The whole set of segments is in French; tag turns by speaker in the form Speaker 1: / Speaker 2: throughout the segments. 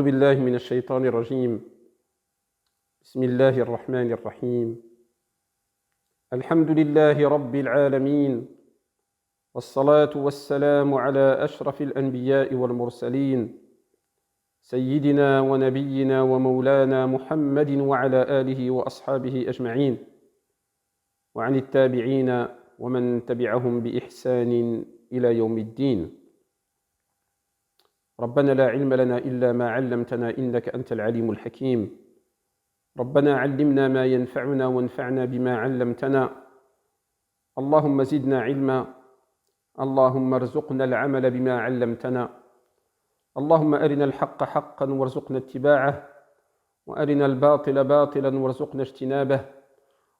Speaker 1: أعوذ بالله من الشيطان الرجيم. بسم الله الرحمن الرحيم. الحمد لله رب العالمين، والصلاة والسلام على أشرف الأنبياء والمرسلين، سيدنا ونبينا ومولانا محمد وعلى آله وأصحابه أجمعين، وعن التابعين ومن تبعهم بإحسان إلى يوم الدين. ربنا لا علم لنا إلا ما علمتنا إنك أنت العليم الحكيم. ربنا علمنا ما ينفعنا وانفعنا بما علمتنا. اللهم زدنا علما. اللهم ارزقنا العمل بما علمتنا. اللهم أرنا الحق حقا وارزقنا اتباعه، وأرنا الباطل باطلا وارزقنا اجتنابه،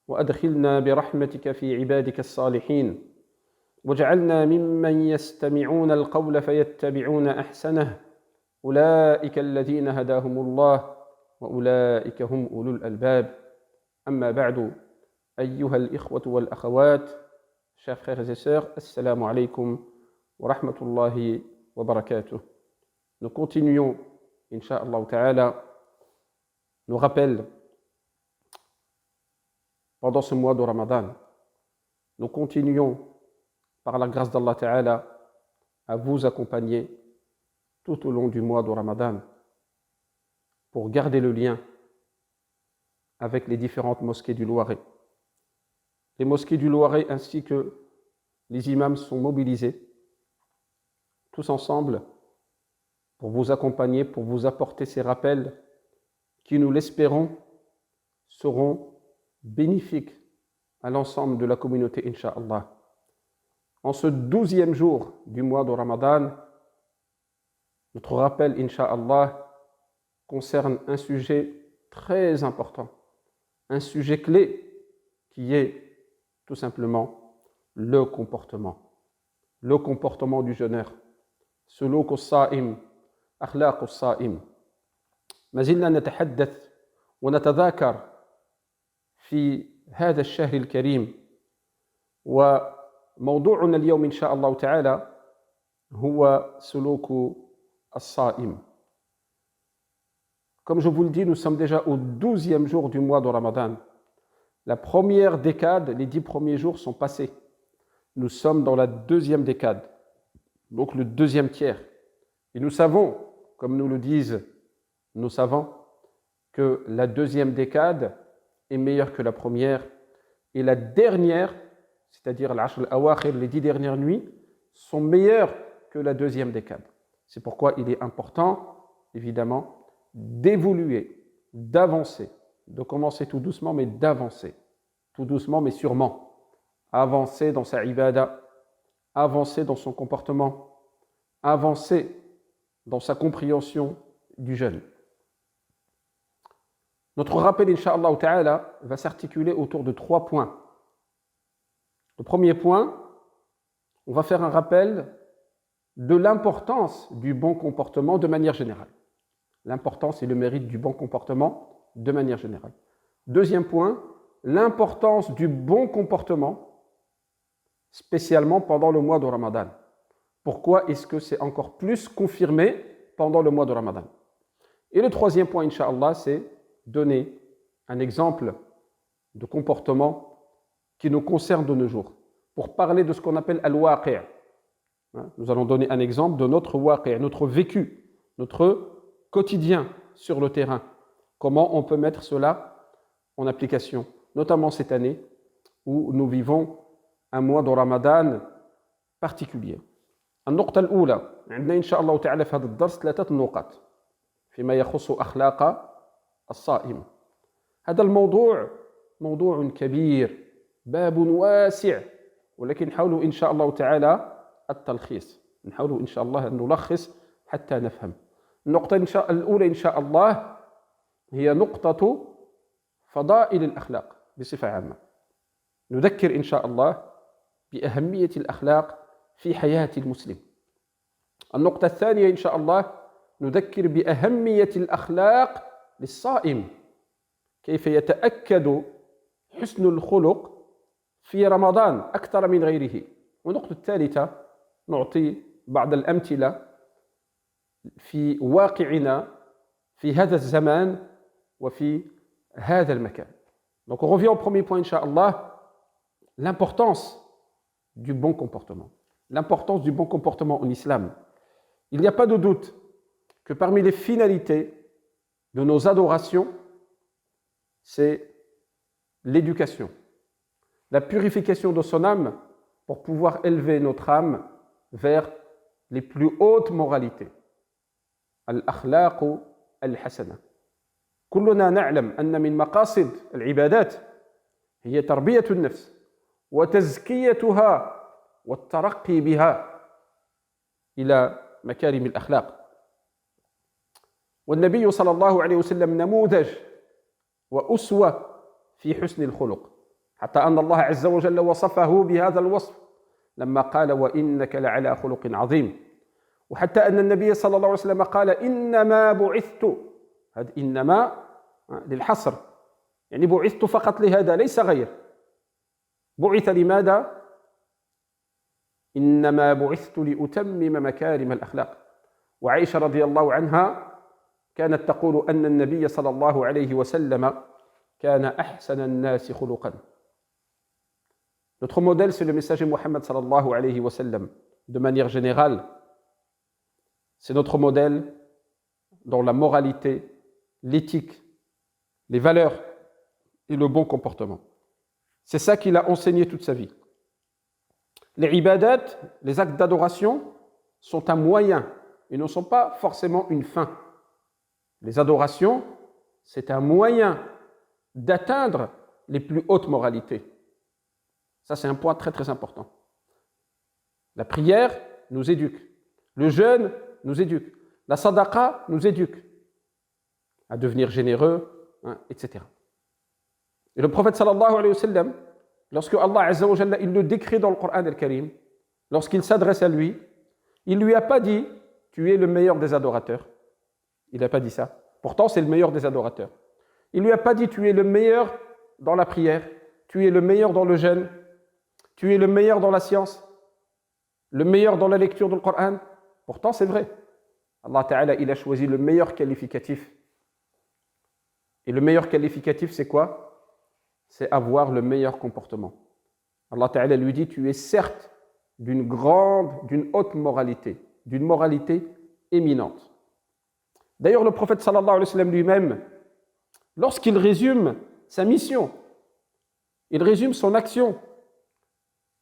Speaker 1: وأدخلنا برحمتك في عبادك الصالحين، واجعلنا ممن يستمعون القول فيتبعون أحسنه. أولئك الذين هداهم الله وأولئك هم أولو الألباب. أما بعد، أيها الإخوة والأخوات, chers frères et sœurs, assalamu alaikum wa rahmatullahi wa barakatuh. Nous continuons, incha'Allah ta'ala, nos rappels pendant ce mois de Ramadan. Nous continuons, par la grâce d'Allah ta'ala, à vous accompagner tout au long du mois de Ramadan pour garder le lien avec les différentes mosquées du Loiret. Les mosquées du Loiret ainsi que les imams sont mobilisés tous ensemble pour vous accompagner, pour vous apporter ces rappels qui, nous l'espérons, seront bénéfiques à l'ensemble de la communauté, incha'Allah. En ce 12e jour du mois de Ramadan, notre rappel, incha'Allah, concerne un sujet très important, un sujet clé qui est tout simplement le comportement du jeûneur. سلوك الصائم أخلاق الصائم. ما زلنا نتحدث ونتذاكر في هذا الشهر الكريم، وموضوعنا اليوم إن شاء الله تعالى هو سلوك الصائم. Comme je vous le dis, nous sommes déjà au 12e jour du mois de Ramadan. La première décade, les 10 premiers jours sont passés. Nous sommes dans la deuxième décade, donc le deuxième tiers. Et nous savons, comme nous le disent nos savants, que la deuxième décade est meilleure que la première. Et la dernière, c'est-à-dire l'Ashr al-Awakhir, les 10 dernières nuits, sont meilleures que la deuxième décade. C'est pourquoi il est important, évidemment, d'évoluer, d'avancer, de commencer tout doucement, mais d'avancer, tout doucement, mais sûrement, avancer dans sa ibada, avancer dans son comportement, avancer dans sa compréhension du jeûne. Notre rappel, incha'Allah ta'ala, va s'articuler autour de 3 points. Le premier point, on va faire un rappel de l'importance du bon comportement de manière générale. L'importance et le mérite du bon comportement de manière générale. Deuxième point, l'importance du bon comportement, spécialement pendant le mois de Ramadan. Pourquoi est-ce que c'est encore plus confirmé pendant le mois de Ramadan? Et le troisième point, incha'Allah, c'est donner un exemple de comportement qui nous concerne de nos jours. Pour parler de ce qu'on appelle al-waqi'. Nous allons donner un exemple de notre waqi', notre vécu, notre quotidien sur le terrain. Comment on peut mettre cela en application, notamment cette année où nous vivons un mois de Ramadan particulier. النقطة الأولى عندنا إن شاء الله تعالى في هذا الدرس 3 نقاط فيما يخص أخلاق الصائم. هذا الموضوع موضوع كبير، باب واسع، ولكن نحاول إن شاء الله تعالى التلخيص، نحاول إن شاء الله أن نلخص حتى نفهم. النقطة الأولى إن شاء الله هي نقطة فضائل الأخلاق بصفة عامة. نذكر إن شاء الله بأهمية الأخلاق في حياة المسلم. النقطة الثانية إن شاء الله نذكر بأهمية الأخلاق للصائم، كيف يتأكد حسن الخلق في رمضان أكثر من غيره. والنقطة الثالثة نعطي بعض الأمثلة في واقعنا في هذا الزمان وفي هذا المكان. Donc on revient au premier point, Inch'Allah, l'importance du bon comportement. L'importance du bon comportement en islam. Il n'y a pas de doute que parmi les finalités de nos adorations, c'est l'éducation, la purification de son âme pour pouvoir élever notre âme vers les plus hautes moralités. Al-akhlaq al-hasana. كلنا نعلم أن من مقاصد العبادات هي تربية النفس وتزكيتها والترقي بها إلى مكارم الأخلاق. والنبي صلى الله عليه وسلم نموذج وأسوة في حسن الخلق، حتى أن الله عز وجل وصفه بهذا الوصف لما قال وإنك لعلى خلق عظيم، وحتى أن النبي صلى الله عليه وسلم قال إنما بعثت، هذا إنما للحصر، يعني بعثت فقط لهذا ليس غير. بعث لماذا؟ إنما بعثت لأتمم مكارم الأخلاق. وعائشة رضي الله عنها كانت تقول أن النبي صلى الله عليه وسلم كان أحسن الناس خلقا. Notre modèle, c'est le messager Mohammed sallallahu alayhi wa sallam. De manière générale, c'est notre modèle dans la moralité, l'éthique, les valeurs et le bon comportement. C'est ça qu'il a enseigné toute sa vie. Les ibadat, les actes d'adoration, sont un moyen et ne sont pas forcément une fin. Les adorations, c'est un moyen d'atteindre les plus hautes moralités. Ça, c'est un point très très important. La prière nous éduque. Le jeûne nous éduque. La sadaqa nous éduque à devenir généreux, etc. Et le prophète sallallahu alayhi wa sallam, lorsque Allah azza wa jalla, il le décrit dans le Coran al-Karim, lorsqu'il s'adresse à lui, il ne lui a pas dit « tu es le meilleur des adorateurs ». Il n'a pas dit ça. Pourtant, c'est le meilleur des adorateurs. Il ne lui a pas dit « tu es le meilleur dans la prière, tu es le meilleur dans le jeûne, tu es le meilleur dans la science, le meilleur dans la lecture du Coran ». Pourtant, c'est vrai. Allah Ta'ala, il a choisi le meilleur qualificatif. Et le meilleur qualificatif, c'est quoi? C'est avoir le meilleur comportement. Allah Ta'ala lui dit, tu es certes d'une haute moralité, d'une moralité éminente. D'ailleurs, le prophète sallallahu alayhi wa sallam lui-même, lorsqu'il résume sa mission, il résume son action,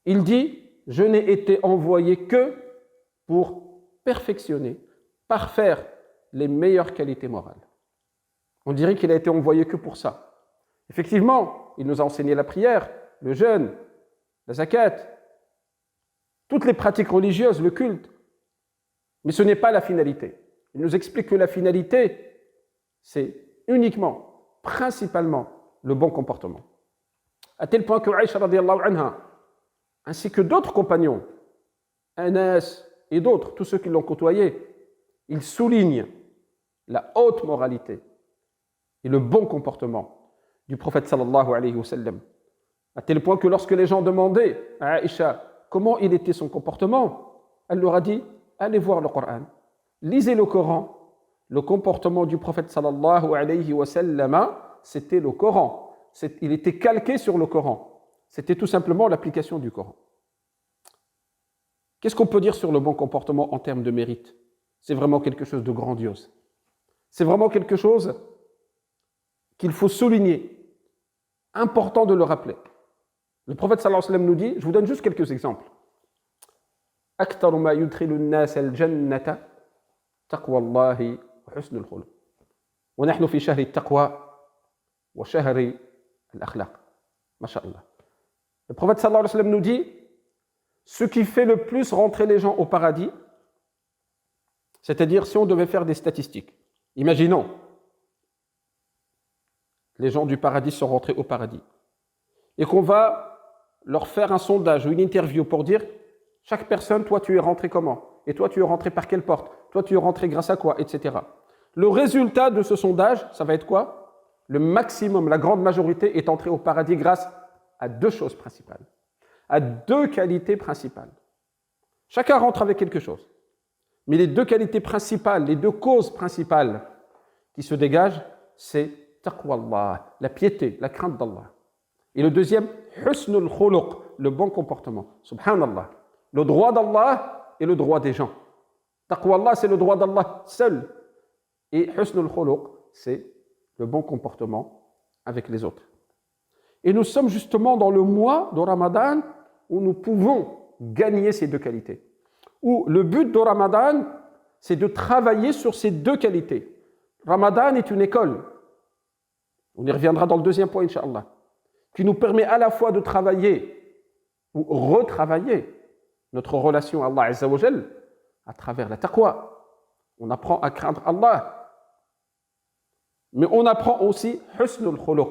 Speaker 1: il dit, je n'ai été envoyé que pour perfectionner, parfaire les meilleures qualités morales. On dirait qu'il a été envoyé que pour ça. Effectivement, il nous a enseigné la prière, le jeûne, la zakat, toutes les pratiques religieuses, le culte. Mais ce n'est pas la finalité. Il nous explique que la finalité, c'est uniquement, principalement, le bon comportement. À tel point que Aïcha radiyallahu anha, ainsi que d'autres compagnons, Anas et d'autres, tous ceux qui l'ont côtoyé, ils soulignent la haute moralité et le bon comportement du prophète sallallahu alayhi wa sallam. À tel point que lorsque les gens demandaient à Aïcha comment il était son comportement, elle leur a dit, allez voir le Coran, lisez le Coran. Le comportement du prophète sallallahu alayhi wa sallam, c'était le Coran. Il était calqué sur le Coran. C'était tout simplement l'application du Coran. Qu'est-ce qu'on peut dire sur le bon comportement en termes de mérite? C'est vraiment quelque chose de grandiose. C'est vraiment quelque chose qu'il faut souligner, important de le rappeler. Le prophète sallallahu alayhi wa sallam nous dit, je vous donne juste quelques exemples. أكثر ما يدخل الناس الجنة تقوى الله وحسن الخلق ونحن في شهر التقوى وشهر الأخلاق ما شاء الله. Le prophète sallallahu alayhi wa sallam nous dit, ce qui fait le plus rentrer les gens au paradis, c'est-à-dire si on devait faire des statistiques, imaginons, les gens du paradis sont rentrés au paradis, et qu'on va leur faire un sondage ou une interview pour dire, chaque personne, toi tu es rentré comment? Et toi tu es rentré par quelle porte? Toi tu es rentré grâce à quoi? Etc. Le résultat de ce sondage, ça va être quoi? Le maximum, la grande majorité est entrée au paradis grâce à deux choses principales, à deux qualités principales. Chacun rentre avec quelque chose. Mais les deux qualités principales, les deux causes principales qui se dégage, c'est taqwa Allah, la piété, la crainte d'Allah. Et le deuxième, husnul khuluq, le bon comportement. Subhanallah. Le droit d'Allah et le droit des gens. Taqwa Allah, c'est le droit d'Allah seul. Et husnul khuluq, c'est le bon comportement avec les autres. Et nous sommes justement dans le mois de Ramadan où nous pouvons gagner ces deux qualités. Où le but de Ramadan, c'est de travailler sur ces deux qualités. Ramadan est une école. On y reviendra dans le deuxième point, Inch'Allah, qui nous permet à la fois de travailler ou retravailler notre relation à Allah Azza wa Jal à travers la taqwa. On apprend à craindre Allah. Mais on apprend aussi husnul khuluq.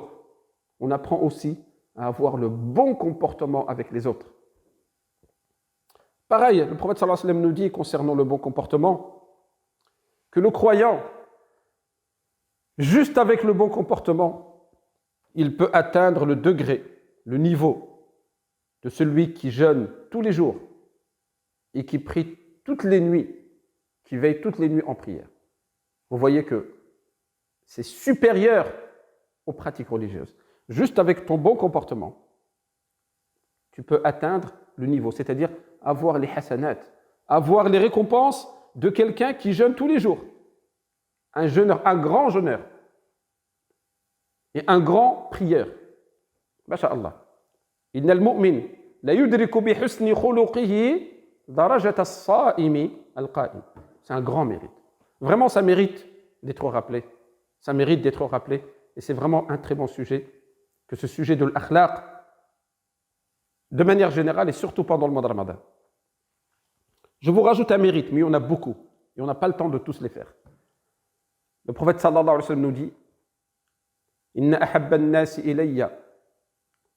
Speaker 1: On apprend aussi à avoir le bon comportement avec les autres. Pareil, le prophète sallallahu alayhi wa sallam nous dit concernant le bon comportement que le croyant, juste avec le bon comportement, il peut atteindre le degré, le niveau de celui qui jeûne tous les jours et qui prie toutes les nuits, qui veille toutes les nuits en prière. Vous voyez que c'est supérieur aux pratiques religieuses. Juste avec ton bon comportement, tu peux atteindre le niveau, c'est-à-dire avoir les hasanat, avoir les récompenses de quelqu'un qui jeûne tous les jours. Un jeûneur, un grand jeûneur et un grand prieur. Masha'Allah. Inna al-mu'min la yudriku bi husni khuluqihi darajat as-sa'imi al-qa'im. C'est un grand mérite. Vraiment, ça mérite d'être rappelé. Ça mérite d'être rappelé. Et c'est vraiment un très bon sujet, que ce sujet de l'akhlaq, de manière générale et surtout pendant le mois de Ramadan. Je vous rajoute un mérite, mais il y en a beaucoup. Et on n'a pas le temps de tous les faire. Le prophète sallallahu alayhi wa sallam nous dit Inna ahabba an-nasi ilayya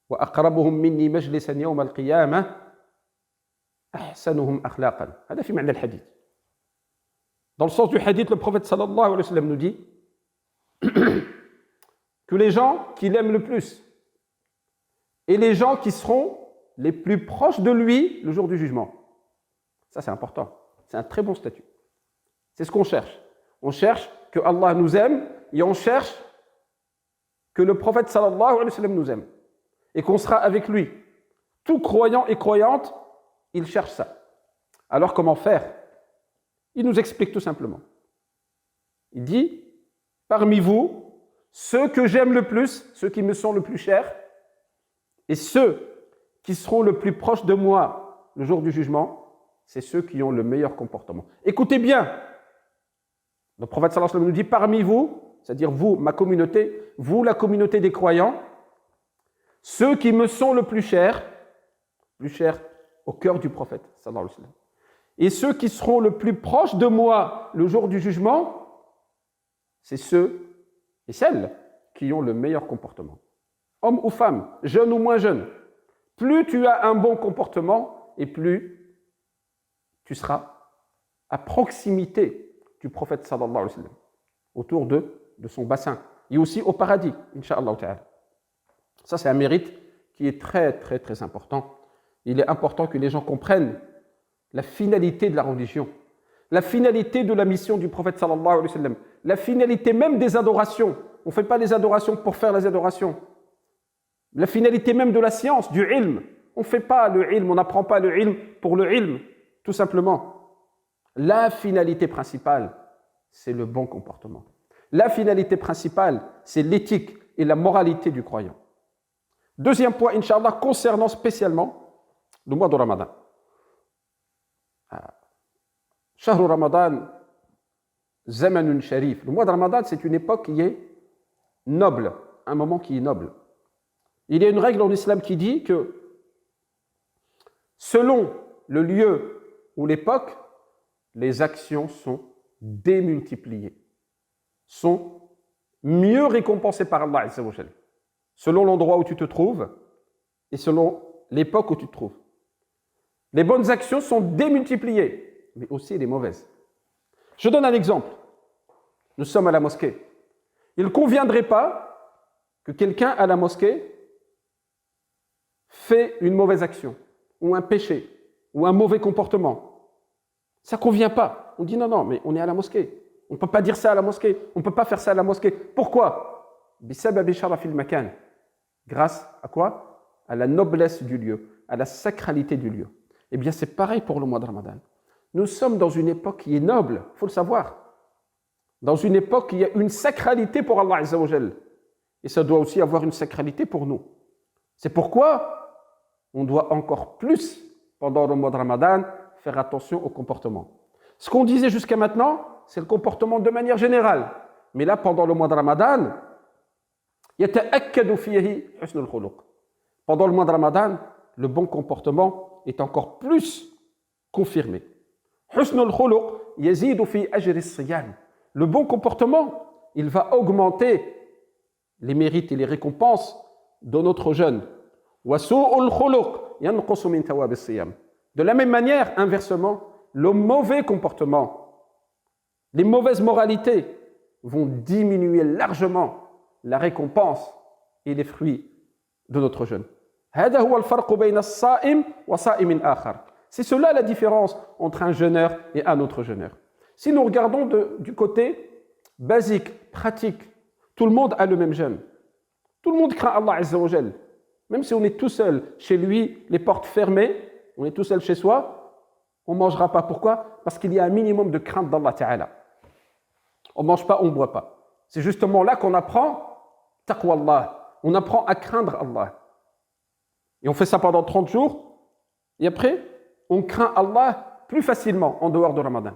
Speaker 1: wa aqrabuhum minni majlisan yawm al-qiyamah ahsanuhum akhlaqan. Hada fi ma'na al-hadith. Dans le sens du hadith, le prophète sallallahu alayhi wa sallam nous dit que les gens qu'il aime le plus et les gens qui seront les plus proches de lui le jour du jugement. Ça, c'est important. C'est un très bon statut. C'est ce qu'on cherche. On cherche que Allah nous aime et on cherche que le prophète sallallahu alayhi wa sallam nous aime et qu'on sera avec lui. Tout croyant et croyante, il cherche ça. Alors comment faire? Il nous explique tout simplement. Il dit, parmi vous, ceux que j'aime le plus, ceux qui me sont le plus chers, et ceux qui seront le plus proches de moi le jour du jugement, c'est ceux qui ont le meilleur comportement. Écoutez bien, le prophète sallallahu alayhi wa sallam nous dit, parmi vous, c'est-à-dire vous, ma communauté, vous, la communauté des croyants, ceux qui me sont le plus chers au cœur du prophète sallallahu alayhi wa sallam, et ceux qui seront le plus proches de moi le jour du jugement, c'est ceux et celles qui ont le meilleur comportement. Homme ou femme, jeune ou moins jeune, plus tu as un bon comportement et plus tu seras à proximité du prophète sallallahu alayhi wa sallam, autour de son bassin, et aussi au paradis, incha'Allah ta'ala. Ça, c'est un mérite qui est très, très, très important. Il est important que les gens comprennent la finalité de la religion, la finalité de la mission du prophète sallallahu alayhi wa sallam, la finalité même des adorations. On ne fait pas les adorations pour faire les adorations. La finalité même de la science, du ilm. On ne fait pas le ilm, on n'apprend pas le ilm pour le ilm, tout simplement. La finalité principale, c'est le bon comportement. La finalité principale, c'est l'éthique et la moralité du croyant. Deuxième point, Inch'Allah, concernant spécialement le mois de Ramadan. Shahru Ramadan, Zamanun Sharif. Le mois de Ramadan, c'est une époque qui est noble, un moment qui est noble. Il y a une règle en islam qui dit que selon le lieu ou l'époque, les actions sont démultipliées, sont mieux récompensées par Allah Azza wa Jal, selon l'endroit où tu te trouves et selon l'époque où tu te trouves. Les bonnes actions sont démultipliées, mais aussi les mauvaises. Je donne un exemple. Nous sommes à la mosquée. Il ne conviendrait pas que quelqu'un à la mosquée fait une mauvaise action, ou un péché, ou un mauvais comportement. Ça ne convient pas. On dit non, mais on est à la mosquée. On ne peut pas dire ça à la mosquée. On ne peut pas faire ça à la mosquée. Pourquoi? Bisababi sharafil makan. Grâce à quoi? À la noblesse du lieu, à la sacralité du lieu. Eh bien, c'est pareil pour le mois de Ramadan. Nous sommes dans une époque qui est noble, il faut le savoir. Dans une époque où il y a une sacralité pour Allah Azza wa Jal. Et ça doit aussi avoir une sacralité pour nous. C'est pourquoi on doit encore plus, pendant le mois de Ramadan, faire attention au comportement. Ce qu'on disait jusqu'à maintenant, c'est le comportement de manière générale. Mais là, pendant le mois de Ramadan, يتأكد فيه حسن الخلق. Pendant le mois de Ramadan, le bon comportement est encore plus confirmé. حسن الخلق يزيد في أجر الصيام. Le bon comportement, il va augmenter les mérites et les récompenses de notre jeûne. وسوء الخلق ينقص من ثواب الصيام. De la même manière, inversement, le mauvais comportement, les mauvaises moralités vont diminuer largement la récompense et les fruits de notre jeûne. هذا هو الفرق بين الصائم وصائم آخر. C'est cela la différence entre un jeûneur et un autre jeûneur. Si nous regardons du côté basique, pratique, tout le monde a le même jeûne. Tout le monde craint Allah Azza wa Jal. Même si on est tout seul chez lui, les portes fermées, on est tout seul chez soi, on ne mangera pas. Pourquoi? Parce qu'il y a un minimum de crainte d'Allah Ta'ala. On ne mange pas, on ne boit pas. C'est justement là qu'on apprend taqwa Allah. On apprend à craindre Allah. Et on fait ça pendant 30 jours. Et après, on craint Allah plus facilement en dehors de Ramadan.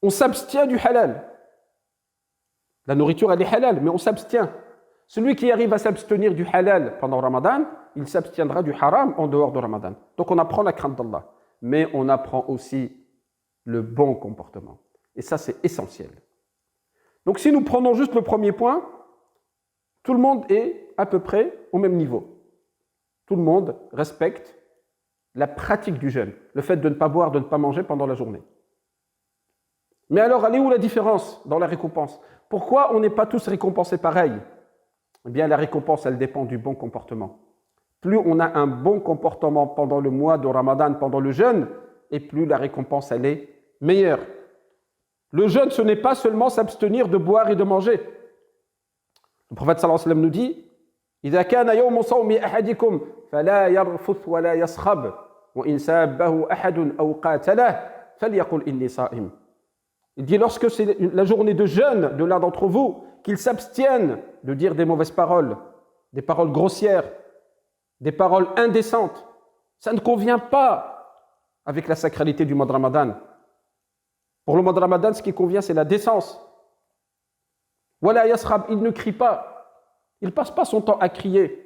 Speaker 1: On s'abstient du halal. La nourriture, elle est halal, mais on s'abstient. Celui qui arrive à s'abstenir du halal pendant Ramadan, il s'abstiendra du haram en dehors de Ramadan. Donc on apprend la crainte d'Allah. Mais on apprend aussi le bon comportement. Et ça, c'est essentiel. Donc si nous prenons juste le premier point, tout le monde est à peu près au même niveau. Tout le monde respecte la pratique du jeûne, le fait de ne pas boire, de ne pas manger pendant la journée. Mais alors, elle est où la différence dans la récompense? Pourquoi on n'est pas tous récompensés pareil? Eh bien, la récompense, elle dépend du bon comportement. Plus on a un bon comportement pendant le mois de Ramadan, pendant le jeûne, et plus la récompense, elle est meilleure. Le jeûne, ce n'est pas seulement s'abstenir de boire et de manger. Le prophète sallallahu alayhi wa sallam nous dit إذا كان يوم صوم أحدكم فلا يرفث ولا يصخب وإن سابه أحد أو قاتله فليقل إني صائم. Il dit lorsque c'est la journée de jeûne de l'un d'entre vous, qu'il s'abstienne de dire des mauvaises paroles, des paroles grossières, des paroles indécentes. Ça ne convient pas avec la sacralité du mois de Ramadan. Pour le mois de Ramadan, ce qui convient, c'est la décence. Wala yasrab, il ne crie pas. Il ne passe pas son temps à crier.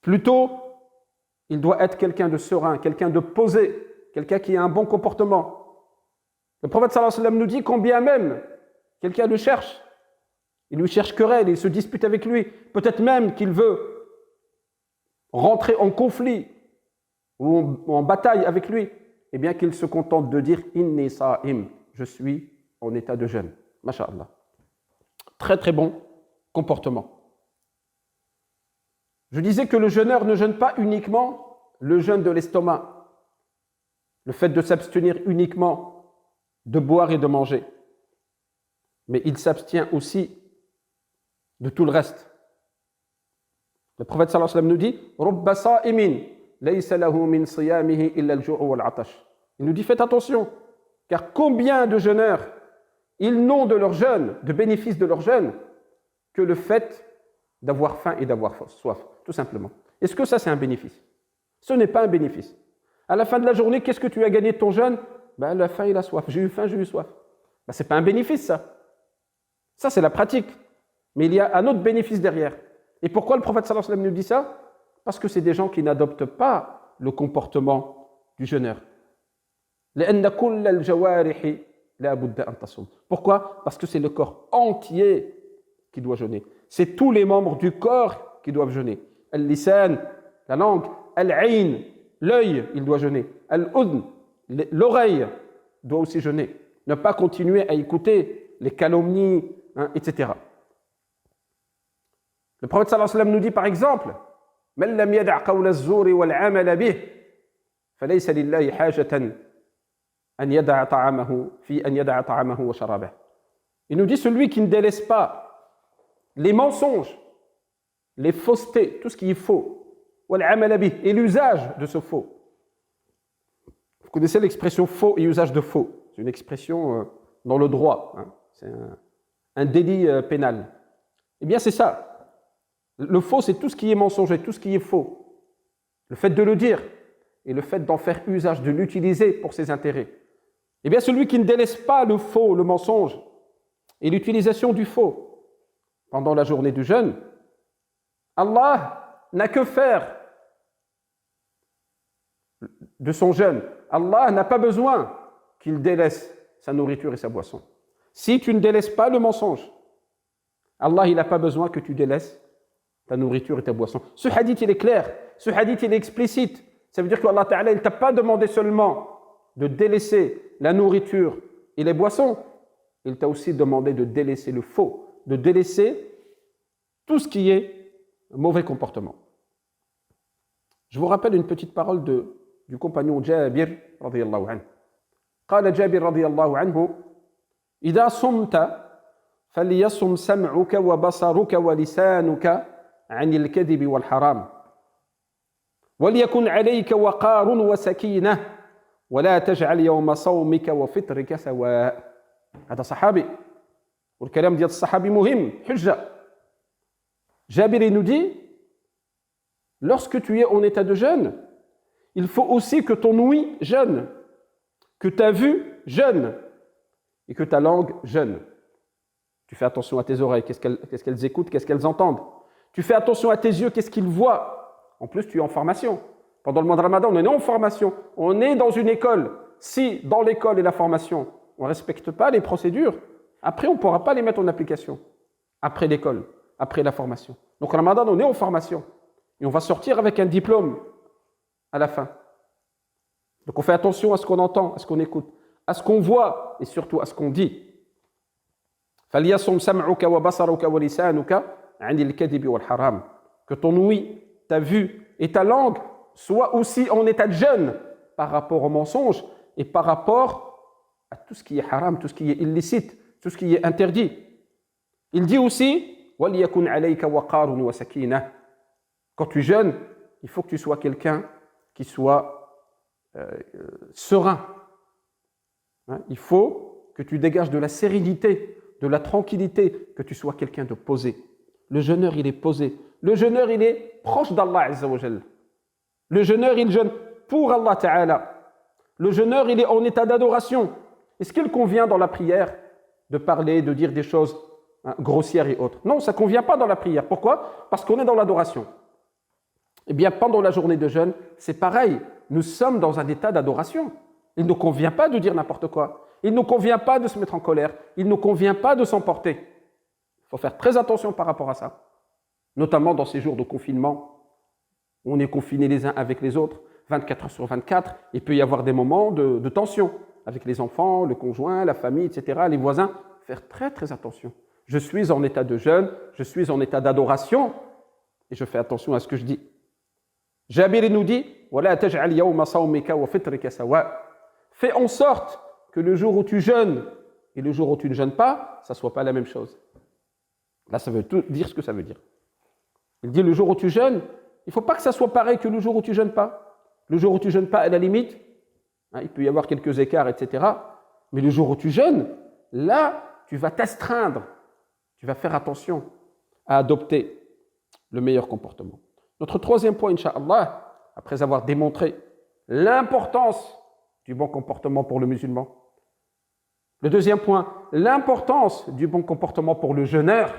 Speaker 1: Plutôt, il doit être quelqu'un de serein, quelqu'un de posé, quelqu'un qui a un bon comportement. Le prophète sallallahu alayhi wa sallam nous dit combien même quelqu'un le cherche. Il lui cherche querelle, il se dispute avec lui. Peut-être même qu'il veut rentrer en conflit ou en bataille avec lui. Eh bien qu'il se contente de dire « Inni sa'im » je suis en état de jeûne. Masha'Allah. Très très bon comportement. Je disais que le jeûneur ne jeûne pas uniquement le jeûne de l'estomac, le fait de s'abstenir uniquement de boire et de manger, mais il s'abstient aussi de tout le reste. Le prophète sallallahu alayhi wa sallam nous dit رُبَّ صَائِمٍ لَيْسَ لَهُ مِنْ صِيَامِهِ إِلَّا الْجُوعُ وَالْعَطَشُ. Il nous dit faites attention, car combien de jeûneurs ils n'ont de leur jeûne, de bénéfices de leur jeûne, que le fait d'avoir faim et d'avoir soif, tout simplement. Est-ce que ça, c'est un bénéfice? Ce n'est pas un bénéfice. À la fin de la journée, qu'est-ce que tu as gagné de ton jeûne? La faim et la soif. J'ai eu faim, j'ai eu soif. Ce n'est pas un bénéfice, ça. Ça, c'est la pratique. Mais il y a un autre bénéfice derrière. Et pourquoi le prophète sallallahu alayhi wa sallam nous dit ça? Parce que c'est des gens qui n'adoptent pas le comportement du jeûneur. Pourquoi? Parce que c'est le corps entier qui doit jeûner. C'est tous les membres du corps qui doivent jeûner. Al-lisan, la langue, al-ayn, l'œil, il doit jeûner. Al-udn, l'oreille doit aussi jeûner. Ne pas continuer à écouter les calomnies, etc. Le prophète sallallahu alayhi wa sallam nous dit par exemple من لم يدع قول الزور والعمل به فليس لله حاجة أن يدع طعامه في أن يدع طعامه وشرابه. Il nous dit celui qui ne délaisse pas les mensonges, les faussetés, tout ce qui est faux, والعمل به, et l'usage de ce faux. Vous connaissez l'expression faux et usage de faux. C'est une expression dans le droit. Hein. C'est un délit pénal. Eh bien, c'est ça. Le faux, c'est tout ce qui est mensonger, tout ce qui est faux. Le fait de le dire et le fait d'en faire usage, de l'utiliser pour ses intérêts. Eh bien, celui qui ne délaisse pas le faux, le mensonge et l'utilisation du faux pendant la journée du jeûne, Allah n'a que faire de son jeûne. Allah n'a pas besoin qu'il délaisse sa nourriture et sa boisson. Si tu ne délaisses pas le mensonge, Allah, il n'a pas besoin que tu délaisses ta nourriture et ta boisson. Ce hadith, il est clair. Ce hadith, il est explicite. Ça veut dire que Allah Ta'ala, il ne t'a pas demandé seulement de délaisser la nourriture et les boissons. Il t'a aussi demandé de délaisser le faux, de délaisser tout ce qui est mauvais comportement. Je vous rappelle une petite parole du compagnon Jabir radiyallahu anhu. قال جابر رضي الله عنه إذا صمت فليصم سمعك وبصرك ولسانك عن الكذب والحرام وليكن عليك وقار وسكينة ولا تجعل يوم صومك وفطرك سواء. هذا صحابي والكلام ديال الصحابي مهم حجة. Jabir nous dit, lorsque tu es en état de jeûne, il faut aussi que ton ouïe jeûne, que ta vue jeûne et que ta langue jeûne. Tu fais attention à tes oreilles, qu'est-ce qu'elles écoutent, qu'est-ce qu'elles entendent. Tu fais attention à tes yeux, qu'est-ce qu'ils voient. En plus, tu es en formation. Pendant le mois de Ramadan, on est en formation. On est dans une école. Si, dans l'école et la formation, on ne respecte pas les procédures, après, on ne pourra pas les mettre en application. Après l'école, après la formation. Donc, en Ramadan, on est en formation. Et on va sortir avec un diplôme à la fin. Donc, on fait attention à ce qu'on entend, à ce qu'on écoute, à ce qu'on voit et surtout à ce qu'on dit. Que ton ouïe, ta vue et ta langue soient aussi en état de jeûne par rapport au mensonge et par rapport à tout ce qui est haram, tout ce qui est illicite, tout ce qui est interdit. Il dit aussi quand tu jeûnes, il faut que tu sois quelqu'un qui soit serein. Hein? Il faut que tu dégages de la sérénité, de la tranquillité, que tu sois quelqu'un de posé. Le jeûneur, il est posé. Le jeûneur, il est proche d'Allah Azza wa Jalla. Le jeûneur, il jeûne pour Allah Ta'ala. Le jeûneur, il est en état d'adoration. Est-ce qu'il convient dans la prière de parler, de dire des choses grossières et autres? Non, ça ne convient pas dans la prière. Pourquoi? Parce qu'on est dans l'adoration. Eh bien, pendant la journée de jeûne, c'est pareil. Nous sommes dans un état d'adoration. Il ne nous convient pas de dire n'importe quoi. Il ne nous convient pas de se mettre en colère. Il ne nous convient pas de s'emporter. Il faut faire très attention par rapport à ça. Notamment dans ces jours de confinement. On est confinés les uns avec les autres, 24 heures sur 24. Il peut y avoir des moments de tension avec les enfants, le conjoint, la famille, etc., les voisins. Faire très très attention. Je suis en état de jeûne, je suis en état d'adoration et je fais attention à ce que je dis. Jabir nous dit fais en sorte que le jour où tu jeûnes et le jour où tu ne jeûnes pas, ça ne soit pas la même chose. Là, ça veut tout dire ce que ça veut dire. Il dit le jour où tu jeûnes, il ne faut pas que ça soit pareil que le jour où tu ne jeûnes pas. Le jour où tu ne jeûnes pas, à la limite, il peut y avoir quelques écarts, etc. Mais le jour où tu jeûnes, là, tu vas t'astreindre. Tu vas faire attention à adopter le meilleur comportement. Notre troisième point, Inch'Allah, après avoir démontré l'importance du bon comportement pour le musulman. Le deuxième point, l'importance du bon comportement pour le jeûneur.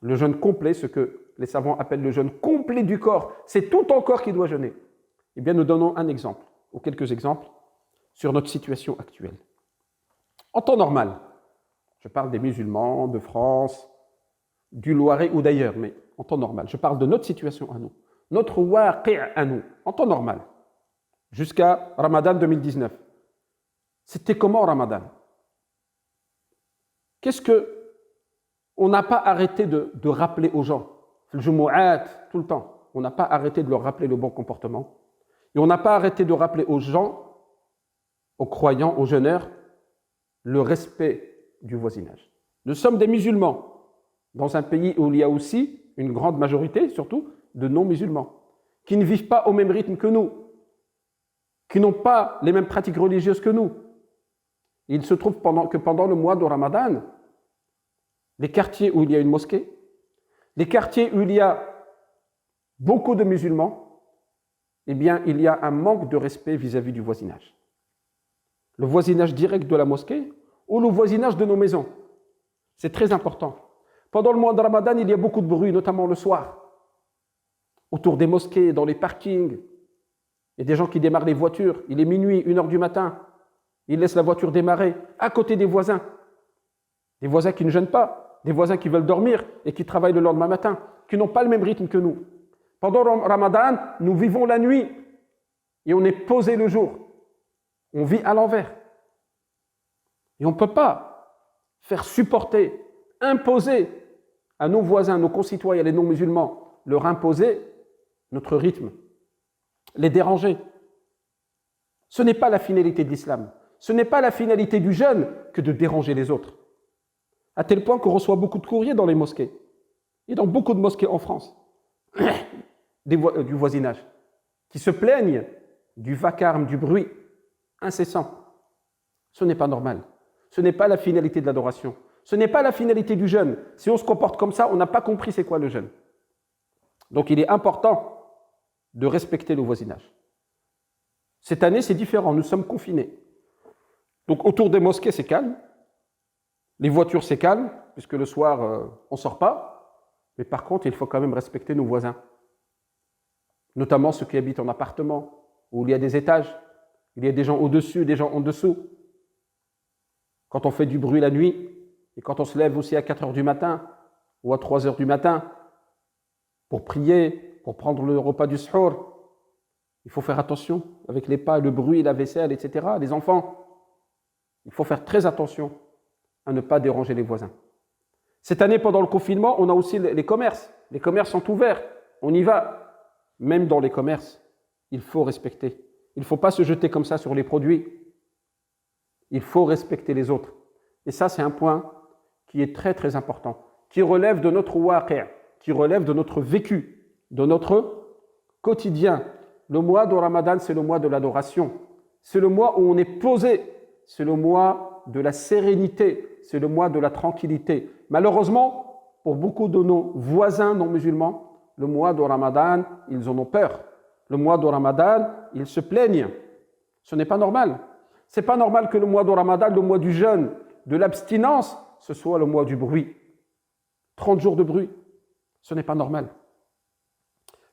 Speaker 1: Le jeûne complet, ce que les savants appellent le jeûne complet du corps, c'est tout ton corps qui doit jeûner. Eh bien, nous donnons un exemple, ou quelques exemples, sur notre situation actuelle. En temps normal, je parle des musulmans, de France, du Loiret ou d'ailleurs, mais en temps normal. Je parle de notre situation à nous, notre waqi' à nous, en temps normal, jusqu'à Ramadan 2019. C'était comment Ramadan? Qu'est-ce que on n'a pas arrêté de rappeler aux gens? Le Jumu'at, tout le temps. On n'a pas arrêté de leur rappeler le bon comportement. Et on n'a pas arrêté de rappeler aux gens aux croyants, aux jeûneurs, le respect du voisinage. Nous sommes des musulmans dans un pays où il y a aussi une grande majorité, surtout, de non-musulmans, qui ne vivent pas au même rythme que nous, qui n'ont pas les mêmes pratiques religieuses que nous. Il se trouve que pendant le mois de Ramadan, les quartiers où il y a une mosquée, les quartiers où il y a beaucoup de musulmans, eh bien, il y a un manque de respect vis-à-vis du voisinage. Le voisinage direct de la mosquée ou le voisinage de nos maisons. C'est très important. Pendant le mois de Ramadan, il y a beaucoup de bruit, notamment le soir, autour des mosquées, dans les parkings. Il y a des gens qui démarrent les voitures. Il est minuit, 1h du matin. Ils laissent la voiture démarrer à côté des voisins. Des voisins qui ne jeûnent pas, des voisins qui veulent dormir et qui travaillent le lendemain matin, qui n'ont pas le même rythme que nous. Pendant le Ramadan, nous vivons la nuit et on est posé le jour. On vit à l'envers. Et on ne peut pas faire supporter, imposer à nos voisins, nos concitoyens, les non-musulmans, leur imposer notre rythme, les déranger. Ce n'est pas la finalité de l'islam. Ce n'est pas la finalité du jeûne que de déranger les autres. À tel point qu'on reçoit beaucoup de courriers dans les mosquées et dans beaucoup de mosquées en France du voisinage qui se plaignent du vacarme, du bruit incessant. Ce n'est pas normal. Ce n'est pas la finalité de l'adoration. Ce n'est pas la finalité du jeûne. Si on se comporte comme ça, on n'a pas compris c'est quoi le jeûne. Donc il est important de respecter le voisinage. Cette année, c'est différent. Nous sommes confinés. Donc autour des mosquées, c'est calme. Les voitures, c'est calme, puisque le soir, on ne sort pas. Mais par contre, il faut quand même respecter nos voisins. Notamment ceux qui habitent en appartement, où il y a des étages. Il y a des gens au-dessus, des gens en dessous. Quand on fait du bruit la nuit, et quand on se lève aussi à 4h du matin, ou à 3h du matin, pour prier, pour prendre le repas du suhour, il faut faire attention avec les pas, le bruit, la vaisselle, etc. Les enfants, il faut faire très attention à ne pas déranger les voisins. Cette année, pendant le confinement, on a aussi les commerces. Les commerces sont ouverts, on y va. Même dans les commerces, il faut respecter. Il ne faut pas se jeter comme ça sur les produits. Il faut respecter les autres. Et ça, c'est un point qui est très très important, qui relève de notre waqi', qui relève de notre vécu, de notre quotidien. Le mois de Ramadan, c'est le mois de l'adoration. C'est le mois où on est posé. C'est le mois de la sérénité. C'est le mois de la tranquillité. Malheureusement, pour beaucoup de nos voisins non musulmans, le mois de Ramadan, ils en ont peur. Le mois de Ramadan, ils se plaignent. Ce n'est pas normal. Ce n'est pas normal que le mois de Ramadan, le mois du jeûne, de l'abstinence, ce soit le mois du bruit. 30 jours de bruit, ce n'est pas normal.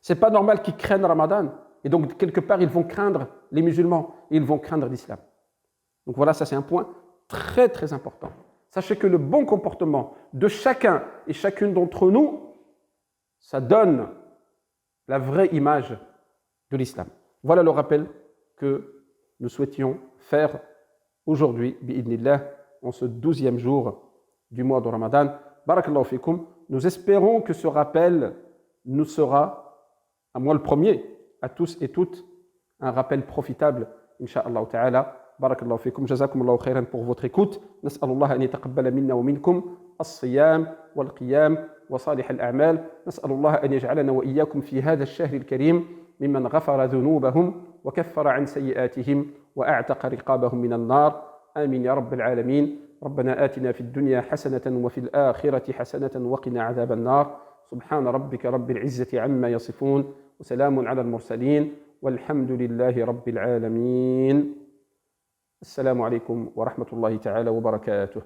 Speaker 1: Ce n'est pas normal qu'ils craignent Ramadan. Et donc, quelque part, ils vont craindre les musulmans. Et ils vont craindre l'islam. Donc voilà, ça c'est un point très très important. Sachez que le bon comportement de chacun et chacune d'entre nous, ça donne la vraie image de l'islam. Voilà le rappel que nous souhaitions faire aujourd'hui, bi'idnillah, en ce 12e jour du mois de Ramadan. Barakallahu fikum. Nous espérons que ce rappel nous sera, à moi le premier, à tous et toutes, un rappel profitable, incha'Allah ta'ala. Barakallahu fikum. Jazakumullahu khairan pour votre écoute. Nas'alullah an yataqabbala minna wa minkum as-siyam wal-qiyam wa salih al-a'mal. Nas'alullah an yaj'alana wa iyyakum fi hadha ash-shahr al-karim mimman ghafara dhunubahum wa kaffara an sayyi'atihim wa a'taqa riqabahum min an-nar. Amin ya rabbal alamin. ربنا آتنا في الدنيا حسنة وفي الآخرة حسنة وقنا عذاب النار سبحان ربك رب العزة عما يصفون وسلام على المرسلين والحمد لله رب العالمين السلام عليكم ورحمة الله تعالى وبركاته